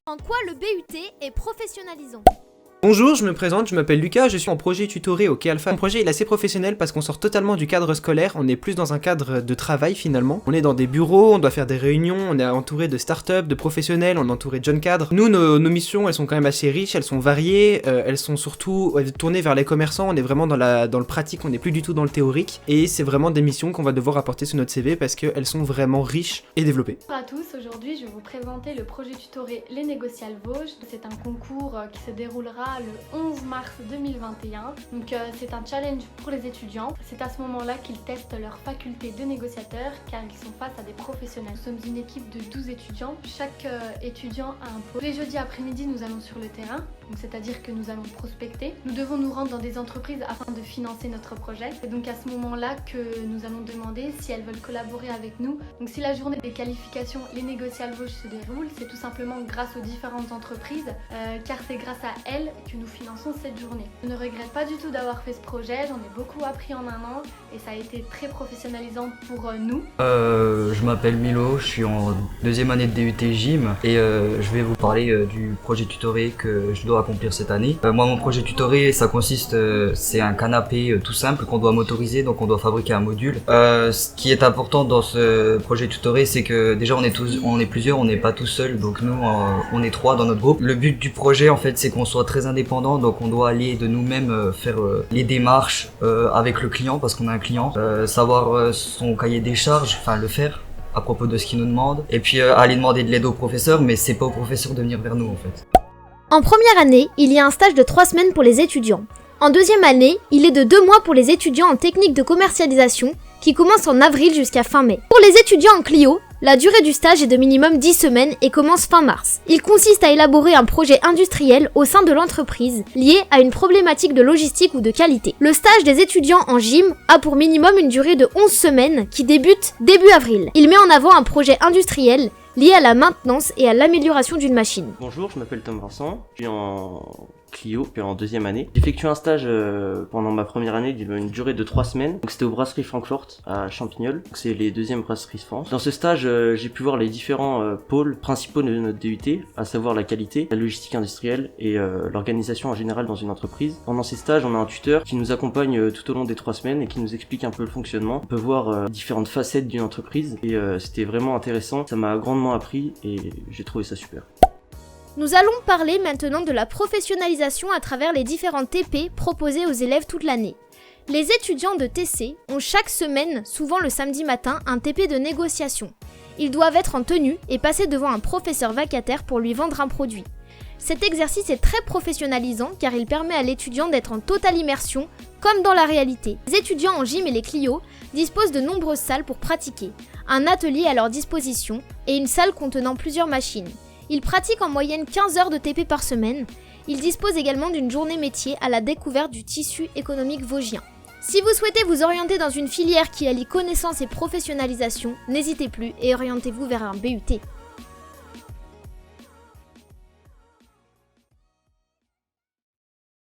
En quoi le BUT est professionnalisant? Bonjour, je me présente, je m'appelle Lucas, je suis en projet tutoré au Quai Alpha. Mon projet est assez professionnel parce qu'on sort totalement du cadre scolaire, on est plus dans un cadre de travail finalement. On est dans des bureaux, on doit faire des réunions, on est entouré de startups, de professionnels, on est entouré de jeunes cadres. Nous, nos missions, elles sont quand même assez riches, elles sont variées, elles sont surtout tournées vers les commerçants, on est vraiment dans le pratique, on n'est plus du tout dans le théorique. Et c'est vraiment des missions qu'on va devoir apporter sur notre CV parce qu'elles sont vraiment riches et développées. Bonjour à tous, aujourd'hui je vais vous présenter le projet tutoré Les Négociales Vosges. C'est un concours qui se déroulera le 11 mars 2021. Donc c'est un challenge pour les étudiants. C'est à ce moment-là qu'ils testent leur faculté de négociateur car ils sont face à des professionnels. Nous sommes une équipe de 12 étudiants. Chaque étudiant a un pôle. Tous les jeudis après-midi nous allons sur le terrain, c'est-à-dire que nous allons prospecter. Nous devons nous rendre dans des entreprises afin de financer notre projet. C'est donc à ce moment-là que nous allons demander si elles veulent collaborer avec nous. Donc si la journée des qualifications Les Négociales Vosges se déroule, c'est tout simplement grâce aux différentes entreprises car c'est grâce à elles que nous finançons cette journée. Je ne regrette pas du tout d'avoir fait ce projet, j'en ai beaucoup appris en un an et ça a été très professionnalisant pour nous. Je m'appelle Milo, je suis en deuxième année de DUT Gym et je vais vous parler du projet tutoré que je dois accomplir cette année. Moi mon projet tutoré ça consiste, c'est un canapé tout simple qu'on doit motoriser, donc on doit fabriquer un module. Ce qui est important dans ce projet tutoré c'est que déjà on est plusieurs, on n'est pas tout seul, donc nous on est 3 dans notre groupe. Le but du projet en fait c'est qu'on soit très indépendant, donc on doit aller de nous-mêmes faire les démarches avec le client parce qu'on a un client, savoir son cahier des charges, enfin le faire à propos de ce qu'il nous demande, et puis aller demander de l'aide au professeur, mais c'est pas au professeur de venir vers nous en fait. En première année, il y a un stage de 3 semaines pour les étudiants. En deuxième année, il est de 2 mois pour les étudiants en technique de commercialisation qui commence en avril jusqu'à fin mai. Pour les étudiants en Clio, la durée du stage est de minimum 10 semaines et commence fin mars. Il consiste à élaborer un projet industriel au sein de l'entreprise lié à une problématique de logistique ou de qualité. Le stage des étudiants en gym a pour minimum une durée de 11 semaines qui débute début avril. Il met en avant un projet industriel lié à la maintenance et à l'amélioration d'une machine. Bonjour, je m'appelle Tom Vincent, je suis en Clio, puis en deuxième année. J'ai effectué un stage pendant ma première année d'une durée de 3 semaines. Donc c'était aux brasseries Francfort à Champignol. Donc c'est les deuxièmes brasseries de France. Dans ce stage, j'ai pu voir les différents pôles principaux de notre DUT, à savoir la qualité, la logistique industrielle et l'organisation en général dans une entreprise. Pendant ces stages, on a un tuteur qui nous accompagne tout au long des 3 semaines et qui nous explique un peu le fonctionnement. On peut voir différentes facettes d'une entreprise et c'était vraiment intéressant. Ça m'a grandement appris et j'ai trouvé ça super. Nous allons parler maintenant de la professionnalisation à travers les différents TP proposés aux élèves toute l'année. Les étudiants de TC ont chaque semaine, souvent le samedi matin, un TP de négociation. Ils doivent être en tenue et passer devant un professeur vacataire pour lui vendre un produit. Cet exercice est très professionnalisant car il permet à l'étudiant d'être en totale immersion, comme dans la réalité. Les étudiants en gym et les Clio disposent de nombreuses salles pour pratiquer, un atelier à leur disposition et une salle contenant plusieurs machines. Ils pratiquent en moyenne 15 heures de TP par semaine. Ils disposent également d'une journée métier à la découverte du tissu économique vosgien. Si vous souhaitez vous orienter dans une filière qui allie connaissance et professionnalisation, n'hésitez plus et orientez-vous vers un BUT.